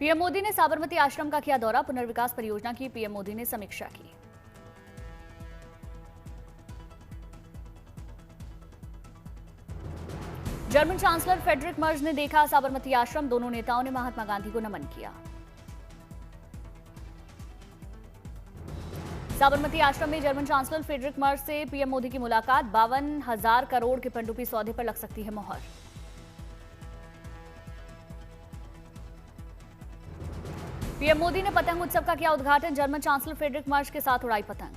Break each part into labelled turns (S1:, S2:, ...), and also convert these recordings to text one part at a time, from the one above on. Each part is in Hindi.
S1: पीएम मोदी ने साबरमती आश्रम का किया दौरा, पुनर्विकास परियोजना की पीएम मोदी ने समीक्षा की। जर्मन चांसलर फ्रेडरिक मर्ज ने देखा साबरमती आश्रम, दोनों नेताओं ने महात्मा गांधी को नमन किया। साबरमती आश्रम में जर्मन चांसलर फ्रेडरिक मर्ज से पीएम मोदी की मुलाकात, 52,000 करोड़ के पनडुब्बी सौदे पर लग सकती है मोहर। पीएम मोदी ने पतंग उत्सव का किया उद्घाटन, जर्मन चांसलर फ्रेडरिक मर्ज के साथ उड़ाई पतंग।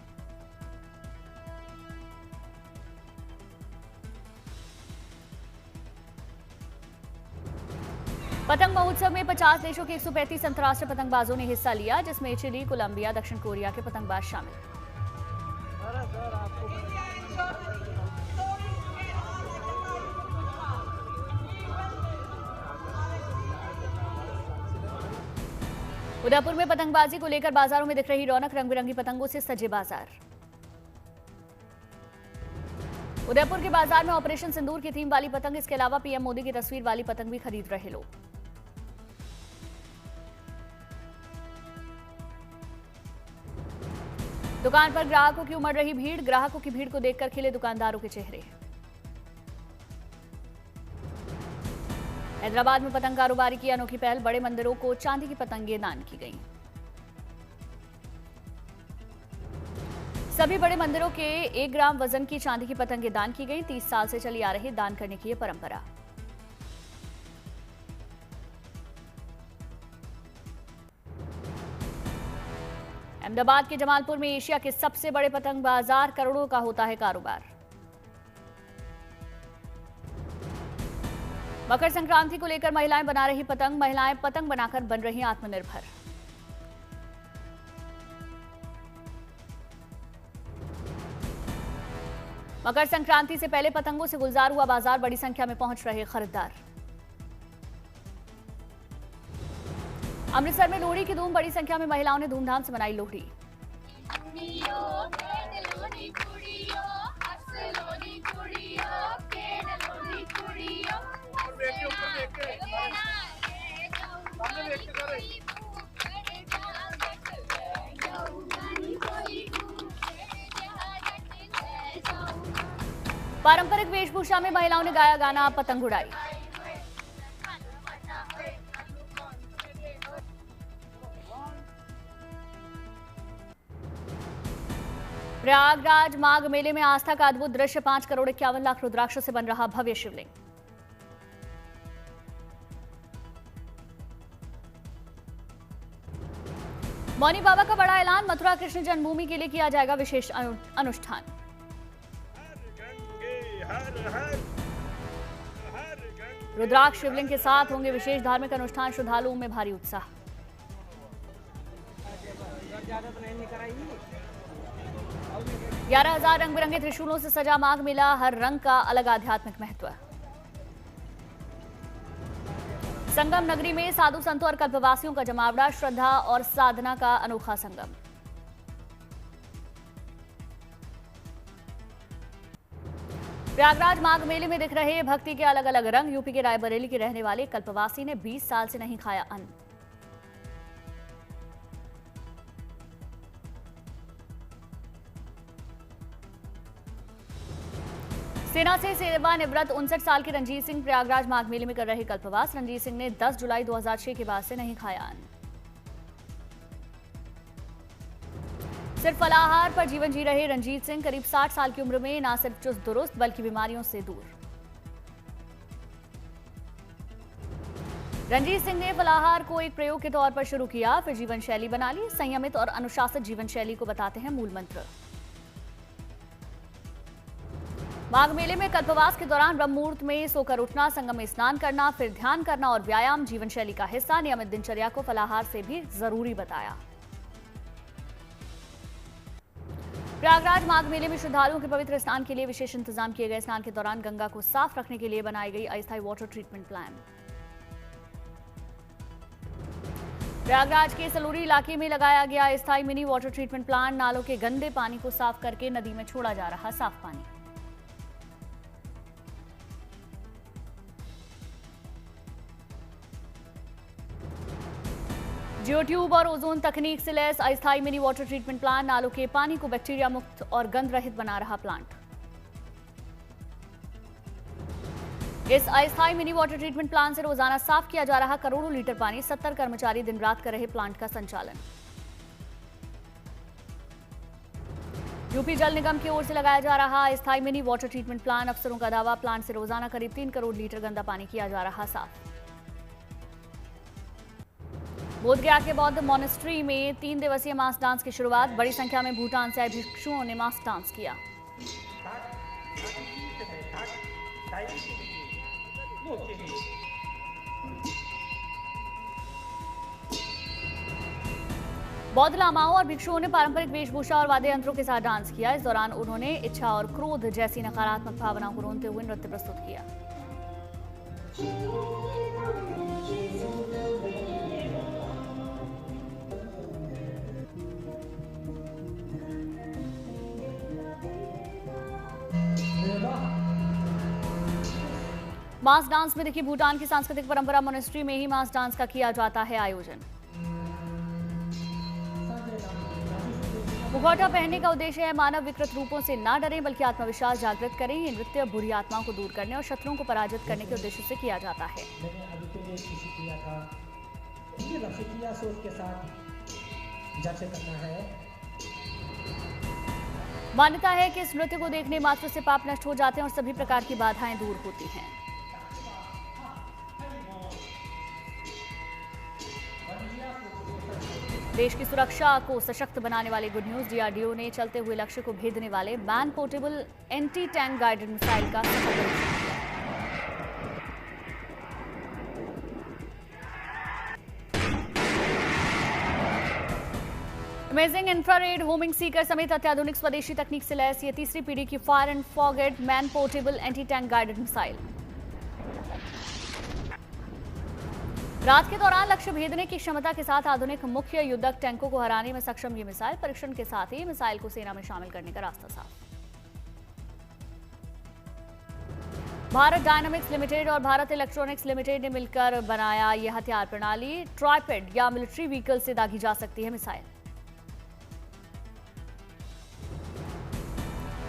S1: पतंग महोत्सव में 50 देशों के 135 अंतर्राष्ट्रीय पतंगबाजों ने हिस्सा लिया, जिसमें चिली, कोलंबिया, दक्षिण कोरिया के पतंगबाज शामिल। उदयपुर में पतंगबाजी को लेकर बाजारों में दिख रही रौनक, रंग बिरंगी पतंगों से सजे बाजार। उदयपुर के बाजार में ऑपरेशन सिंदूर की थीम वाली पतंग, इसके अलावा पीएम मोदी की तस्वीर वाली पतंग भी खरीद रहे लोग। दुकान पर ग्राहकों की उमड़ रही भीड़, ग्राहकों की भीड़ को देखकर खिले दुकानदारों के चेहरे। हैदराबाद में पतंग कारोबारी की अनोखी पहल, बड़े मंदिरों को चांदी की पतंगें दान की गईं। सभी बड़े मंदिरों के 1 ग्राम वजन की चांदी की पतंगें दान की गईं। 30 साल से चली आ रही दान करने की यह परंपरा। अहमदाबाद के जमालपुर में एशिया के सबसे बड़े पतंग बाजार, करोड़ों का होता है कारोबार। मकर संक्रांति को लेकर महिलाएं बना रही पतंग, महिलाएं पतंग बनाकर बन रही आत्मनिर्भर। मकर संक्रांति से पहले पतंगों से गुलजार हुआ बाजार, बड़ी संख्या में पहुंच रहे खरीदार। अमृतसर में लोहड़ी की धूम, बड़ी संख्या में महिलाओं ने धूमधाम से मनाई लोहड़ी। पारंपरिक वेशभूषा में महिलाओं ने गाया गाना, पतंग उड़ाई। प्रयागराज माघ मेले में आस्था का अद्भुत दृश्य, 5 करोड़ 51 लाख रुद्राक्ष से बन रहा भव्य शिवलिंग। मौनी बाबा का बड़ा ऐलान, मथुरा कृष्ण जन्मभूमि के लिए किया जाएगा विशेष अनुष्ठान। रुद्राक्ष शिवलिंग के साथ होंगे विशेष धार्मिक अनुष्ठान, श्रद्धालुओं में भारी उत्साह। ग्यारह 11,000 रंग बिरंगे त्रिशूलों से सजा माघ मेला, हर रंग का अलग आध्यात्मिक महत्व। संगम नगरी में साधु संतों और कल्पवासियों का जमावड़ा, श्रद्धा और साधना का अनोखा संगम। प्रयागराज माघ मेले में दिख रहे भक्ति के अलग अलग रंग, यूपी के रायबरेली के रहने वाले कल्पवासी ने 20 साल से नहीं खाया अन्न। सेना से सेवानिवृत्त 59 साल के रंजीत सिंह प्रयागराज माघ मेले में कर रहे कल्पवास। रंजीत सिंह ने 10 जुलाई 2006 के बाद से नहीं खाया अन्न। सिर्फ फलाहार पर जीवन जी रहे रंजीत सिंह करीब 60 साल की उम्र में न सिर्फ चुस्त दुरुस्त बल्कि बीमारियों से दूर। रंजीत सिंह ने फलाहार को एक प्रयोग के तौर पर शुरू किया, फिर जीवन शैली बना ली। संयमित और अनुशासित जीवन शैली को बताते हैं मूल मंत्र। माघ मेले में कल्पवास के दौरान ब्रह्म मुहूर्त में सोकर उठना, संगम में स्नान करना, फिर ध्यान करना और व्यायाम जीवन शैली का हिस्सा। नियमित दिनचर्या को फलाहार से भी जरूरी बताया। प्रयागराज माघ मेले में श्रद्धालुओं के पवित्र स्नान के लिए विशेष इंतजाम किए गए। स्नान के दौरान गंगा को साफ रखने के लिए बनाई गई अस्थायी वाटर ट्रीटमेंट प्लान। प्रयागराज के सलूरी इलाके में लगाया गया अस्थायी मिनी वाटर ट्रीटमेंट प्लांट। नालों के गंदे पानी को साफ करके नदी में छोड़ा जा रहा साफ पानी। जियो ट्यूब और ओजोन तकनीक से लैस अस्थायी मिनी वाटर ट्रीटमेंट प्लांट नालों के पानी को बैक्टीरिया मुक्त और गंध रहित बना रहा प्लांट। इस अस्थायी मिनी वाटर ट्रीटमेंट प्लांट से रोजाना साफ किया जा रहा करोड़ों लीटर पानी। 70 कर्मचारी दिन रात कर रहे प्लांट का संचालन। यूपी जल निगम की ओर से लगाया जा रहा अस्थायी मिनी वाटर ट्रीटमेंट प्लांट। अफसरों का दावा, प्लांट से रोजाना करीब 3 करोड़ लीटर गंदा पानी किया जा रहा साफ। बोधगया के बौद्ध मॉनेस्ट्री में 3 दिवसीय मास डांस की शुरुआत। बड़ी संख्या में भूटान से आए भिक्षुओं ने मास डांस किया। बौद्ध लामाओं और भिक्षुओं ने पारंपरिक वेशभूषा और वाद्य यंत्रों के साथ डांस किया। इस दौरान उन्होंने इच्छा और क्रोध जैसी नकारात्मक भावनाओं को रोनते हुए नृत्य प्रस्तुत किया। मास डांस में देखिए भूटान की सांस्कृतिक परंपरा। मॉनेस्ट्री में ही मास डांस का किया जाता है आयोजन। मुखौटा पहनने का उद्देश्य है मानव विकृत रूपों से ना डरें बल्कि आत्मविश्वास जागृत करें। ये नृत्य बुरी आत्माओं को दूर करने और शत्रुओं को पराजित करने के उद्देश्य से किया जाता है। मान्यता है कि इस नृत्य को देखने मात्र से पाप नष्ट हो जाते हैं और सभी प्रकार की बाधाएं दूर होती हैं। देश की सुरक्षा को सशक्त बनाने वाले गुड न्यूज। डीआरडीओ ने चलते हुए लक्ष्य को भेदने वाले man portable anti tank guided missile का सफल परीक्षण किया। अमेजिंग इंफ्रारेड होमिंग सीकर समेत अत्याधुनिक स्वदेशी तकनीक से लैस ये तीसरी पीढ़ी की fire and forget man portable anti tank guided missile. रात के दौरान लक्ष्य भेदने की क्षमता के साथ आधुनिक मुख्य युद्धक टैंकों को हराने में सक्षम ये मिसाइल परीक्षण के साथ ही मिसाइल को सेना में शामिल करने का रास्ता साफ। भारत डायनामिक्स लिमिटेड और भारत इलेक्ट्रॉनिक्स लिमिटेड ने मिलकर बनाया यह हथियार प्रणाली। ट्राइपेड या मिलिट्री व्हीकल से दागी जा सकती है मिसाइल।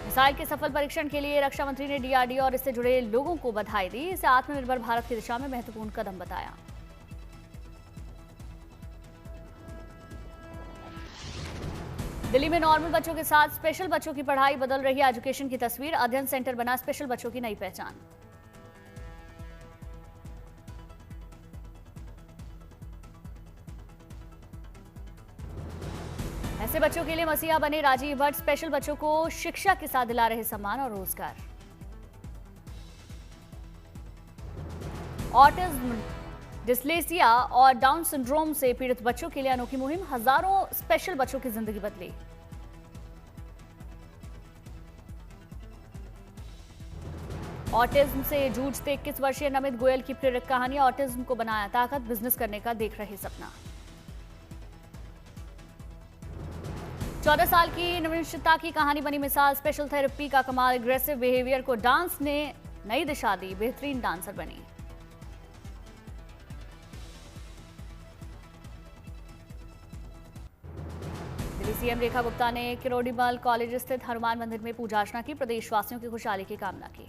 S1: मिसाइल के सफल परीक्षण के लिए रक्षा मंत्री ने डीआरडीओ और इससे जुड़े लोगों को बधाई दी। इसे आत्मनिर्भर भारत की दिशा में महत्वपूर्ण कदम बताया। दिल्ली में नॉर्मल बच्चों के साथ स्पेशल बच्चों की पढ़ाई बदल रही है एजुकेशन की तस्वीर। अध्ययन सेंटर बना स्पेशल बच्चों की नई पहचान। ऐसे बच्चों के लिए मसीहा बने राजीव भट्ट। स्पेशल बच्चों को शिक्षा के साथ दिला रहे सम्मान और रोजगार। ऑटिज्म, डिस्लेक्सिया और डाउन सिंड्रोम से पीड़ित बच्चों के लिए अनोखी मुहिम। हजारों स्पेशल बच्चों की जिंदगी बदली। ऑटिज्म से जूझते 21 वर्षीय नमित गोयल की प्रेरक कहानी। ऑटिज्म को बनाया ताकत, बिजनेस करने का देख रहे सपना। 14 साल की नवनिश्चितता की कहानी बनी मिसाल। स्पेशल थेरेपी का कमाल, एग्रेसिव बिहेवियर को डांस ने नई दिशा दी। बेहतरीन डांसर बनी। सीएम रेखा गुप्ता ने किरोड़ीमल कॉलेज स्थित हनुमान मंदिर में पूजा अर्चना की। प्रदेशवासियों की खुशहाली की कामना की।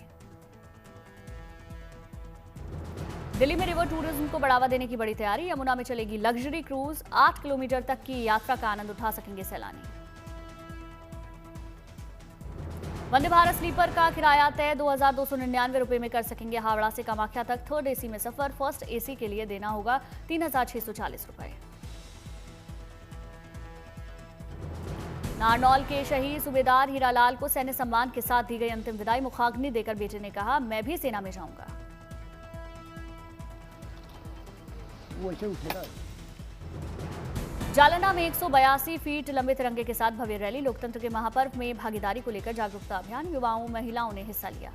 S1: दिल्ली में रिवर टूरिज्म को बढ़ावा देने की बड़ी तैयारी। यमुना में चलेगी लग्जरी क्रूज। 8 किलोमीटर तक की यात्रा का आनंद उठा सकेंगे सैलानी। वंदे भारत स्लीपर का किराया तय 2299 रुपए में कर सकेंगे हावड़ा से कामाख्या तक। थर्ड एसी में सफर। फर्स्ट एसी के लिए देना होगा 3640 रुपए। नारनौल के शहीद सूबेदार हीरालाल को सैन्य सम्मान के साथ दी गई अंतिम विदाई। मुखाग्नि देकर बेटे ने कहा, मैं भी सेना में जाऊंगा। जालना में 182 फीट लंबे तिरंगे के साथ भव्य रैली। लोकतंत्र के महापर्व में भागीदारी को लेकर जागरूकता अभियान। युवाओं, महिलाओं ने हिस्सा लिया।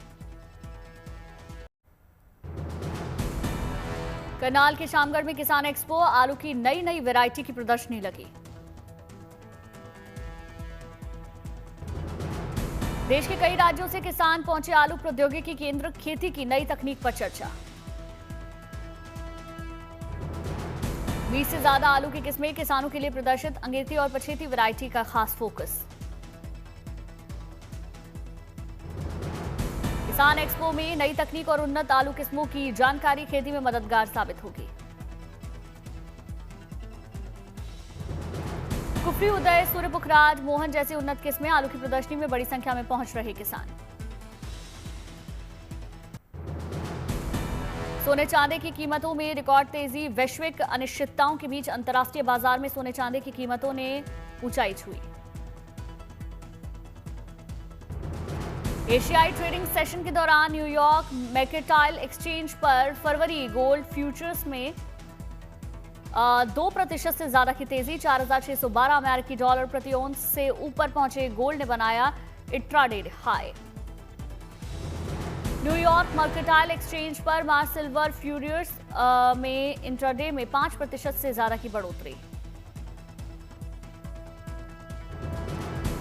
S1: करनाल के शामगढ़ में किसान एक्सपो। आलू की नई नई वैरायटी की प्रदर्शनी लगी। देश के कई राज्यों से किसान पहुंचे आलू प्रौद्योगिकी केंद्र। खेती की नई तकनीक पर चर्चा। 20 से ज्यादा आलू की किस्में किसानों के लिए प्रदर्शित। अंगेती और पछेती वैरायटी का खास फोकस। किसान एक्सपो में नई तकनीक और उन्नत आलू किस्मों की जानकारी खेती में मददगार साबित होगी। कुफरी, उदय, सूर्य पुखराज, मोहन जैसी उन्नत किस्में आलू की प्रदर्शनी में बड़ी संख्या में पहुंच रहे किसान। सोने चांदी की कीमतों में रिकॉर्ड तेजी। वैश्विक अनिश्चितताओं के बीच अंतर्राष्ट्रीय बाजार में सोने चांदी की कीमतों ने ऊंचाई छुई। एशियाई ट्रेडिंग सेशन के दौरान न्यूयॉर्क मर्केंटाइल एक्सचेंज पर फरवरी गोल्ड फ्यूचर्स में 2% से ज्यादा की तेजी। 4,612 अमेरिकी डॉलर प्रति औंस से ऊपर पहुंचे गोल्ड ने बनाया intraday high. New York mercantile exchange पर मार्च सिल्वर फ्यूचर्स में इंट्राडे में 5% से ज्यादा की बढ़ोतरी।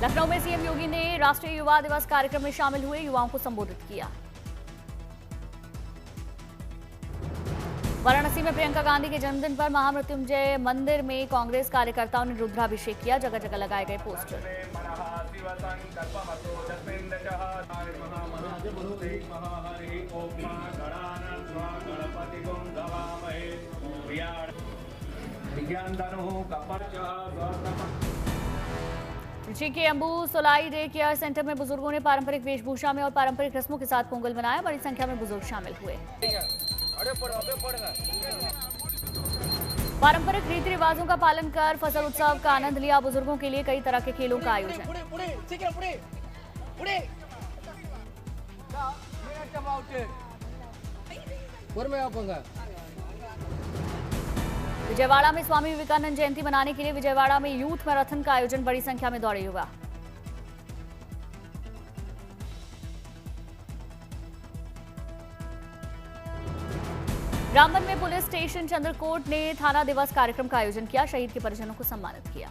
S1: लखनऊ में सीएम योगी ने राष्ट्रीय युवा दिवस कार्यक्रम में शामिल हुए युवाओं को संबोधित किया। वाराणसी में प्रियंका गांधी के जन्मदिन पर महामृत्युंजय मंदिर में कांग्रेस कार्यकर्ताओं ने रुद्राभिषेक किया। जगह जगह लगाए गए पोस्टर। रुचि के अंबू सोलाई डे केयर सेंटर में बुजुर्गों ने पारंपरिक वेशभूषा में और पारंपरिक रस्मों के साथ पोंगल मनाया। बड़ी संख्या में बुजुर्ग शामिल हुए। पारंपरिक रीति रिवाजों का पालन कर फसल उत्सव का आनंद लिया। बुजुर्गों के लिए कई तरह के खेलों का आयोजन। विजयवाड़ा में स्वामी विवेकानंद जयंती मनाने के लिए विजयवाड़ा में यूथ मैराथन का आयोजन। बड़ी संख्या में दौड़े युवा। रामबन में पुलिस स्टेशन चंद्रकोट ने थाना दिवस कार्यक्रम का आयोजन किया। शहीद के परिजनों को सम्मानित किया।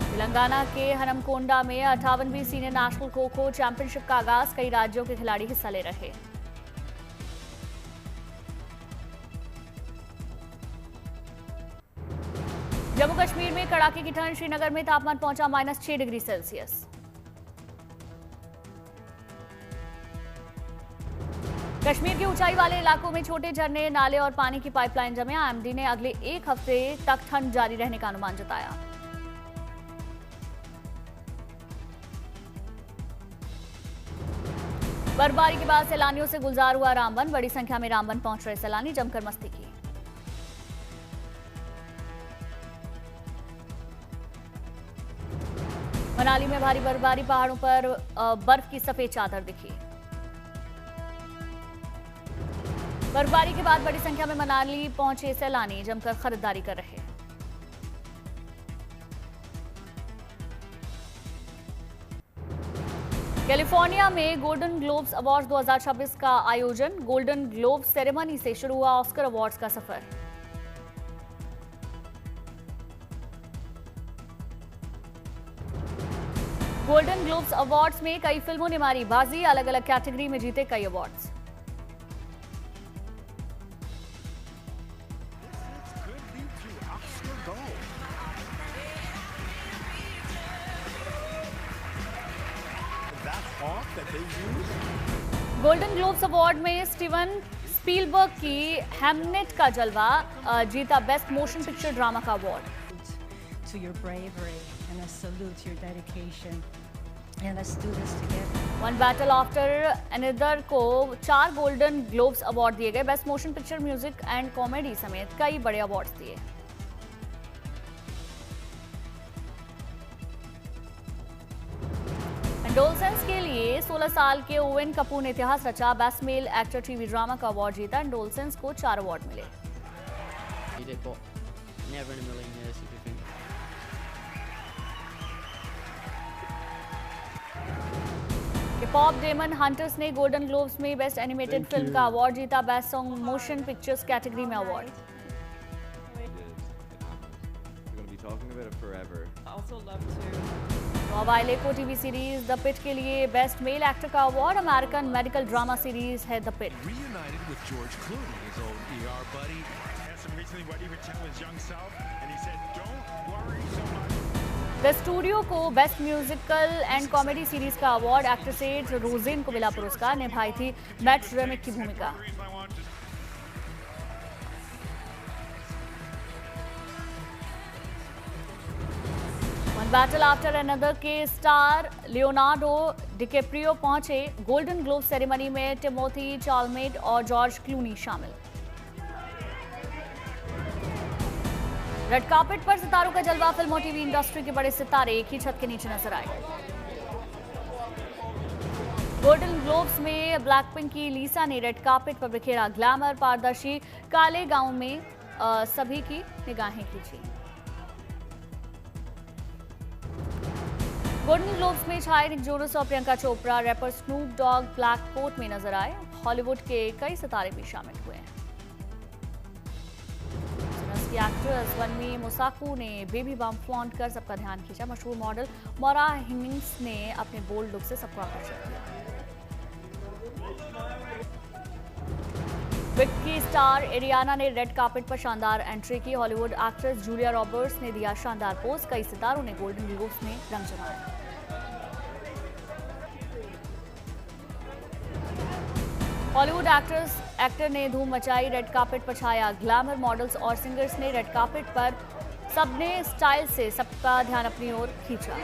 S1: तेलंगाना के हनमकोंडा में 58वीं senior national kho kho championship का आगाज। कई राज्यों के खिलाड़ी हिस्सा ले रहे। जम्मू कश्मीर में कड़ाके की ठंड। श्रीनगर में तापमान पहुंचा -6 डिग्री सेल्सियस। कश्मीर के ऊंचाई वाले इलाकों में छोटे झरने, नाले और पानी की पाइपलाइन जमे। आईएमडी ने अगले 1 हफ्ते तक ठंड जारी रहने का अनुमान जताया। बर्फबारी के बाद सैलानियों से गुलजार हुआ रामबन। बड़ी संख्या में रामबन पहुंच रहे सैलानी जमकर मस्ती की। मनाली में भारी बर्फबारी। पहाड़ों पर बर्फ की सफेद चादर दिखी। बर्फबारी के बाद बड़ी संख्या में मनाली पहुंचे सैलानी जमकर खरीदारी कर रहे। कैलिफोर्निया में गोल्डन ग्लोब्स अवार्ड्स 2026 का आयोजन। गोल्डन ग्लोब्स सेरेमनी से शुरू हुआ ऑस्कर अवार्ड्स का सफर। गोल्डन ग्लोब्स अवार्ड्स में कई फिल्मों ने मारी बाजी। अलग अलग कैटेगरी में जीते कई अवार्ड्स। गोल्डन ग्लोब्स अवार्ड में स्टीवन स्पीलबर्ग की हैमनेट का जलवा। जीता बेस्ट मोशन पिक्चर ड्रामा का award.
S2: To your bravery and I salute your dedication and let's do this together.
S1: One battle after another को 4 गोल्डन ग्लोब्स अवार्ड दिए गए। Best motion picture, music and comedy समेत कई बड़े अवार्ड्स दिए। एंडोलसेंस के लिए 16 साल के ओवेन कपूर ने इतिहास रचा। Best male actor TV drama का अवार्ड जीता। एंडोलसेंस को 4 अवार्ड मिले। पॉप डेमन हंटर्स ने गोल्डन ग्लोब्स में बेस्ट एनिमेटेड फिल्म का अवार्ड जीता। Best song motion pictures category में award.
S3: talking about it forever.
S4: I also love to.
S1: मोबाइल को टीवी सीरीज द पिट के लिए बेस्ट मेल एक्टर का award. American medical drama series है the Pitt.
S5: Reunited with George Clooney, his old ER buddy.
S6: Asked him recently what he would tell his young self, and he said, "Don't worry so much."
S1: The studio को best musical and comedy series का अवार्ड। एक्ट्रेस रोजेन को मिला पुरस्कार। निभाई थी मैट रेमिक की भूमिका। वन बैटल आफ्टर अनदर के स्टार लियोनार्डो डिकैप्रियो पहुंचे। गोल्डन ग्लोब सेरेमनी में टिमोथी चालमेट और जॉर्ज क्लूनी शामिल। रेड कार्पेट पर सितारों का जलवा। फिल्म और टीवी इंडस्ट्री के बड़े सितारे एक ही छत के नीचे नजर आए। गोल्डन ग्लोब्स में ब्लैकपिंक की लीसा ने रेड कार्पेट पर बिखेरा ग्लैमर। पारदर्शी काले गाउन में सभी की निगाहें खींची। गोल्डन ग्लोब्स में छाए निक जोनस और Priyanka Chopra. Rapper Snoop Dogg black coat में नजर आए। हॉलीवुड के कई सितारे भी शामिल हुए हैं। की एक्ट्रेस वनमी मुसाकू ने बेबी बम फ्लॉन्ट कर सबका ध्यान खींचा। मशहूर मॉडल मोरा हिंगिंग्स ने अपने बोल्ड लुक से सबको आकर्षित किया। विग की स्टार एरियाना ने रेड कार्पेट पर शानदार एंट्री की। हॉलीवुड एक्ट्रेस जूलिया रॉबर्ट्स ने दिया शानदार पोज। कई सितारों ने गोल्डन ग्लोब्स में रंग जमाया। हॉलीवुड एक्टर ने धूम मचाई। रेड कार्पेट पर छाया ग्लैमर। मॉडल्स और सिंगर्स ने रेड कार्पेट पर सबने स्टाइल से सबका ध्यान अपनी ओर खींचा।